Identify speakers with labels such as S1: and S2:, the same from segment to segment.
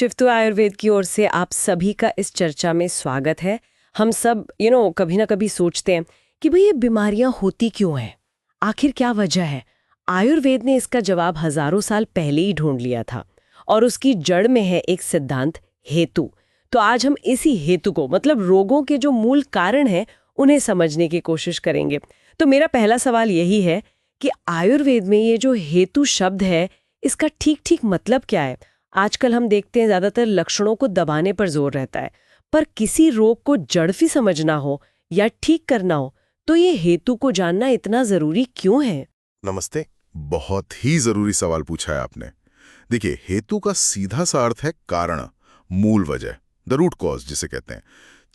S1: शिफ्टू आयुर्वेद की ओर से आप सभी का इस चर्चा में स्वागत है। हम सब कभी ना कभी सोचते हैं कि भाई ये बीमारियां होती क्यों हैं, आखिर क्या वजह है। आयुर्वेद ने इसका जवाब हजारों साल पहले ही ढूंढ लिया था और उसकी जड़ में है एक सिद्धांत, हेतु। तो आज हम इसी हेतु को, मतलब रोगों के जो मूल कारण हैं, उन्हें समझने की कोशिश करेंगे। तो मेरा पहला सवाल यही है कि आयुर्वेद में ये जो हेतु शब्द है, इसका ठीक ठीक मतलब क्या है। आजकल हम देखते हैं ज्यादातर लक्षणों को दबाने पर जोर रहता है, पर किसी रोग को जड़ से समझना हो या ठीक करना हो तो ये हेतु को जानना इतना जरूरी क्यों है?
S2: नमस्ते। बहुत ही जरूरी सवाल पूछा है आपने। देखिए, हेतु का सीधा सा अर्थ है कारण, मूल वजह, द रूट कॉज जिसे कहते हैं।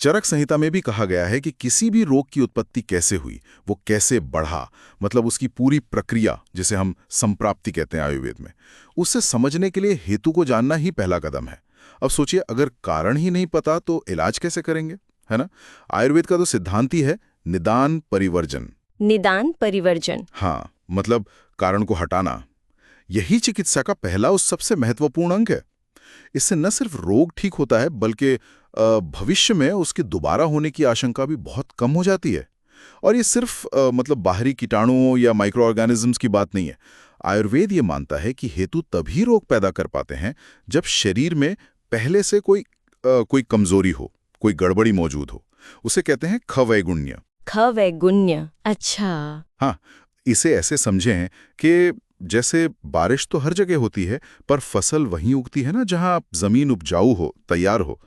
S2: चरक संहिता में भी कहा गया है कि किसी भी रोग की उत्पत्ति कैसे हुई, वो कैसे बढ़ा, मतलब उसकी पूरी प्रक्रिया, जिसे हम संप्राप्ति कहते हैं आयुर्वेद में, उससे समझने के लिए हेतु को जानना ही पहला कदम है। अब सोचिए, अगर कारण ही नहीं पता तो इलाज कैसे करेंगे, है ना। आयुर्वेद का तो सिद्धांत ही है निदान परिवर्जन।
S1: निदान परिवर्जन,
S2: हाँ, मतलब कारण को हटाना। यही चिकित्सा का पहला और सबसे महत्वपूर्ण अंग है। इससे न सिर्फ रोग ठीक होता है, बल्कि भविष्य में उसके दोबारा होने की आशंका भी बहुत कम हो जाती है। और ये सिर्फ मतलब बाहरी कीटाणुओं या माइक्रो ऑर्गेनिजम्स की बात नहीं है। आयुर्वेद ये मानता है कि हेतु तभी रोग पैदा कर पाते हैं जब शरीर में पहले से कोई कमजोरी हो, कोई गड़बड़ी मौजूद हो। उसे कहते हैं खवैगुण्य।
S1: खवैगुण्य, अच्छा।
S2: हाँ, इसे ऐसे समझें कि जैसे बारिश तो हर जगह होती है, पर फसल वहीं उगती है ना जहां जमीन उपजाऊ हो, तैयार हो।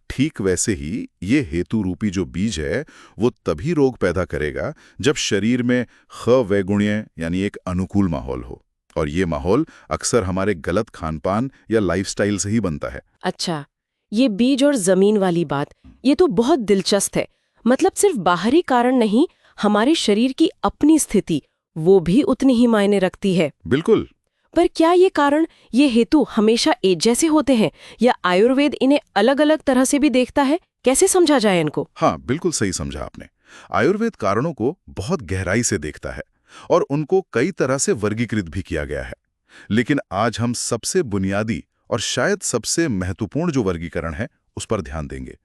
S2: ठीक वैसे ही ये हेतु रूपी जो बीज है, वो तभी रोग पैदा करेगा जब शरीर में खवैगुण्य यानी एक अनुकूल माहौल हो। और ये माहौल अक्सर हमारे गलत खानपान या लाइफस्टाइल से ही बनता है।
S1: अच्छा, ये बीज और जमीन वाली बात, ये तो बहुत दिलचस्प है। मतलब सिर्फ बाहरी कारण नहीं, हमारे शरीर की अपनी स्थिति वो भी उतनी ही मायने रखती है।
S2: बिल्कुल।
S1: पर क्या ये कारण, ये हेतु हमेशा एक जैसे होते हैं या आयुर्वेद इन्हें अलग अलग तरह से भी देखता है? कैसे समझा जाए इनको?
S2: हाँ, बिल्कुल सही समझा आपने। आयुर्वेद कारणों को बहुत गहराई से देखता है और उनको कई तरह से वर्गीकृत भी किया गया है। लेकिन आज हम सबसे बुनियादी और शायद सबसे महत्वपूर्ण जो वर्गीकरण है, उस पर ध्यान देंगे।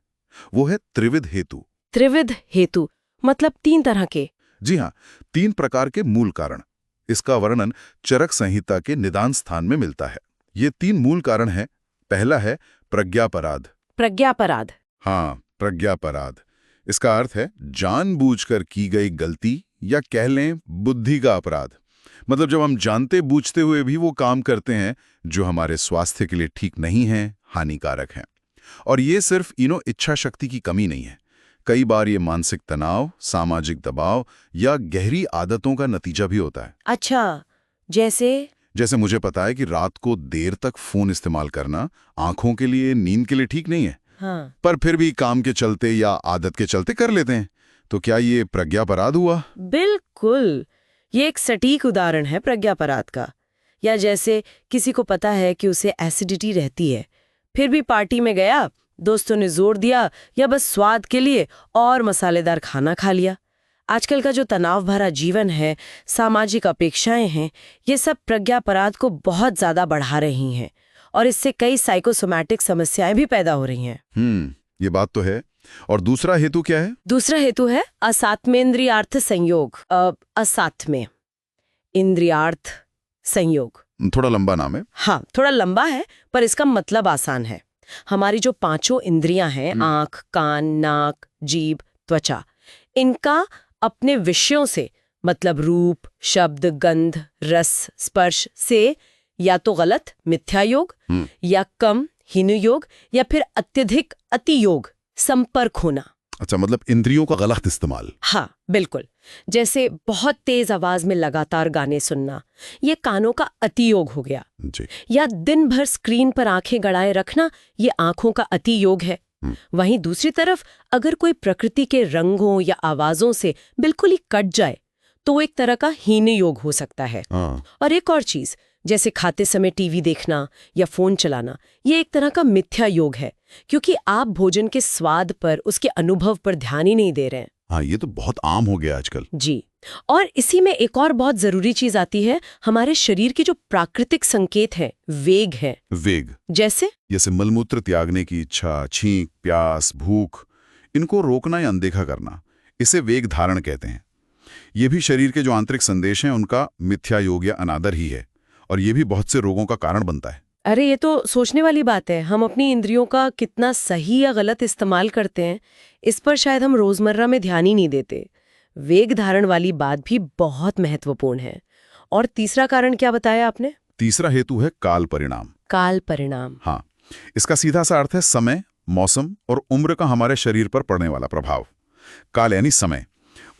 S2: वो है त्रिविध हेतु।
S1: त्रिविध हेतु मतलब 3 तरह के?
S2: जी हाँ, 3 प्रकार के मूल कारण। इसका वर्णन चरक संहिता के निदान स्थान में मिलता है। ये 3 मूल कारण हैं। पहला है प्रज्ञापराध।
S1: प्रज्ञापराध?
S2: हाँ, प्रज्ञापराध। इसका अर्थ है जानबूझकर की गई गलती या कह लें बुद्धि का अपराध। मतलब जब हम जानते बूझते हुए भी वो काम करते हैं जो हमारे स्वास्थ्य के लिए ठीक नहीं है, हानिकारक हैं। और ये सिर्फ इच्छा शक्ति की कमी नहीं है। कई बार ये मानसिक तनाव, सामाजिक दबाव या गहरी आदतों का नतीजा भी होता है।
S1: अच्छा, जैसे
S2: मुझे पता है कि रात को देर तक फोन इस्तेमाल करना आंखों के लिए, नींद के लिए ठीक नहीं है।
S1: हाँ।
S2: पर फिर भी काम के चलते या आदत के चलते कर लेते हैं। तो क्या ये प्रज्ञापराध हुआ?
S1: बिल्कुल, ये एक सटीक उदाहरण है प्रज्ञापराध का। या जैसे किसी को पता है कि उसे एसिडिटी रहती है, फिर भी पार्टी में गया, दोस्तों ने जोर दिया या बस स्वाद के लिए और मसालेदार खाना खा लिया। आजकल का जो तनाव भरा जीवन है, सामाजिक अपेक्षाएं हैं, ये सब प्रज्ञापराध को बहुत ज्यादा बढ़ा रही हैं और इससे कई साइकोसोमैटिक समस्याएं भी पैदा हो रही हैं।
S2: ये बात तो है। और दूसरा हेतु क्या है?
S1: दूसरा हेतु है असात्मेन्द्रियार्थ संयोग। असात्म्य इंद्रियार्थ संयोग,
S2: थोड़ा लंबा नाम है।
S1: हाँ, थोड़ा लंबा है, पर इसका मतलब आसान है। हमारी जो 5 इंद्रियां हैं, आंख, कान, नाक, जीभ, त्वचा, इनका अपने विषयों से, मतलब रूप, शब्द, गंध, रस, स्पर्श से या तो गलत मिथ्या योग या कम हीन योग या फिर अत्यधिक अति योग, संपर्क होना।
S2: अच्छा, मतलब इंद्रियों का गलत इस्तेमाल।
S1: हाँ, बिल्कुल। जैसे बहुत तेज आवाज में लगातार गाने सुनना, ये कानों का अति योग हो गया
S2: जी।
S1: या दिन भर स्क्रीन पर आंखें गड़ाए रखना, ये आंखों का अति योग है। वहीं दूसरी तरफ अगर कोई प्रकृति के रंगों या आवाजों से बिल्कुल ही कट जाए तो वो एक तरह का हीन योग हो सकता है। और एक और चीज, जैसे खाते समय टीवी देखना या फोन चलाना, ये एक तरह का मिथ्या योग है, क्योंकि आप भोजन के स्वाद पर, उसके अनुभव पर ध्यान ही नहीं दे रहे हैं।
S2: हाँ, ये तो बहुत आम हो गया आजकल।
S1: जी। और इसी में एक और बहुत जरूरी चीज आती है, हमारे शरीर के जो प्राकृतिक संकेत हैं, वेग है।
S2: वेग
S1: जैसे
S2: मलमूत्र त्यागने की इच्छा, छींक, प्यास, भूख, इनको रोकना या अनदेखा करना, इसे वेग धारण कहते हैं। ये भी शरीर के जो आंतरिक संदेश हैं उनका मिथ्या योग या अनादर ही है, और ये भी बहुत से रोगों का कारण बनता है।
S1: अरे ये तो सोचने वाली बात है, हम अपनी इंद्रियों का कितना सही या गलत इस्तेमाल करते हैं, इस पर शायद हम रोजमर्रा में ध्यान ही नहीं देते। वेग धारण वाली बात भी बहुत महत्वपूर्ण है। और तीसरा कारण क्या बताया आपने?
S2: तीसरा हेतु है काल परिणाम।
S1: काल परिणाम।
S2: हाँ, इसका सीधा सा अर्थ है समय, मौसम और उम्र का हमारे शरीर पर पड़ने वाला प्रभाव। काल यानी समय।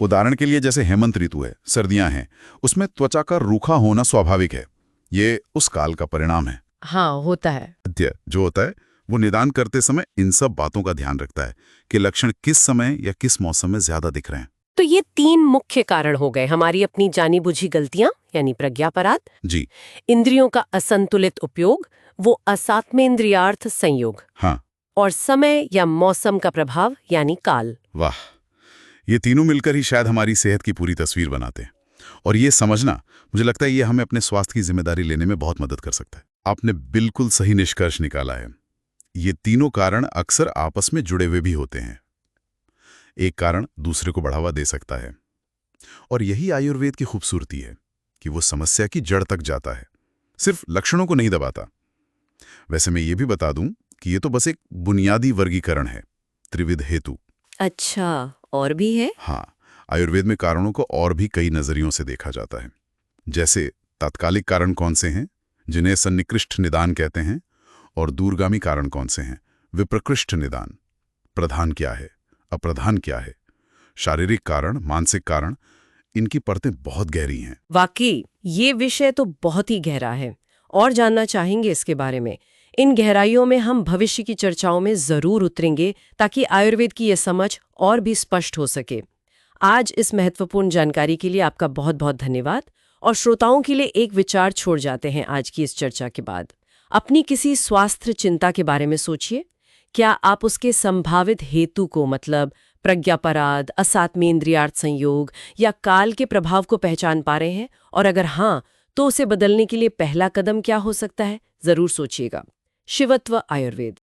S2: उदाहरण के लिए जैसे हेमंत ऋतु है, सर्दियां हैं, उसमें त्वचा का रूखा होना स्वाभाविक है। ये उस काल का परिणाम है।
S1: हाँ, होता है।
S2: अद्य जो होता है वो निदान करते समय इन सब बातों का ध्यान रखता है कि लक्षण किस समय या किस मौसम में ज्यादा दिख रहे हैं।
S1: तो ये 3 मुख्य कारण हो गए, हमारी अपनी जानी बुझी गलतियां यानी प्रज्ञापराध,
S2: जी,
S1: इंद्रियों का असंतुलित उपयोग, वो असात्मेंद्रियार्थ संयोग,
S2: हाँ,
S1: और समय या मौसम का प्रभाव यानी काल।
S2: वाह, ये तीनों मिलकर ही शायद हमारी सेहत की पूरी तस्वीर बनाते हैं। और ये समझना, मुझे लगता है ये हमें अपने स्वास्थ्य की जिम्मेदारी लेने में बहुत मदद कर सकता है। आपने बिल्कुल सही निष्कर्ष निकाला है। ये तीनों कारण अक्सर आपस में जुड़े हुए भी होते हैं। एक कारण दूसरे को बढ़ावा दे सकता है, और यही आयुर्वेद की खूबसूरती है कि वो समस्या की जड़ तक जाता है, सिर्फ लक्षणों को नहीं दबाता। वैसे मैं ये भी बता दूं कि ये तो बस एक बुनियादी वर्गीकरण है, त्रिविध हेतु।
S1: अच्छा, और भी है?
S2: हाँ, आयुर्वेद में कारणों को और भी कई नजरियों से देखा जाता है। जैसे तात्कालिक कारण कौन से हैं, जिन्हें सन्निकृष्ट निदान कहते हैं, और दूरगामी कारण कौन से हैं, विप्रकृष्ट निदान। प्रधान क्या है, अप्रधान क्या है, शारीरिक कारण, मानसिक कारण, इनकी परतें बहुत गहरी हैं।
S1: वाकई ये विषय तो बहुत ही गहरा है, और जानना चाहेंगे इसके बारे में। इन गहराइयों में हम भविष्य की चर्चाओं में जरूर उतरेंगे, ताकि आयुर्वेद की यह समझ और भी स्पष्ट हो सके। आज इस महत्वपूर्ण जानकारी के लिए आपका बहुत बहुत धन्यवाद। और श्रोताओं के लिए एक विचार छोड़ जाते हैं आज की इस चर्चा के बाद। अपनी किसी स्वास्थ्य चिंता के बारे में सोचिए। क्या आप उसके संभावित हेतु को, मतलब प्रज्ञापराध, असात्मेंद्रियार्थ संयोग या काल के प्रभाव को पहचान पा रहे हैं? और अगर हाँ, तो उसे बदलने के लिए पहला कदम क्या हो सकता है? जरूर सोचिएगा। शिवत्व आयुर्वेद।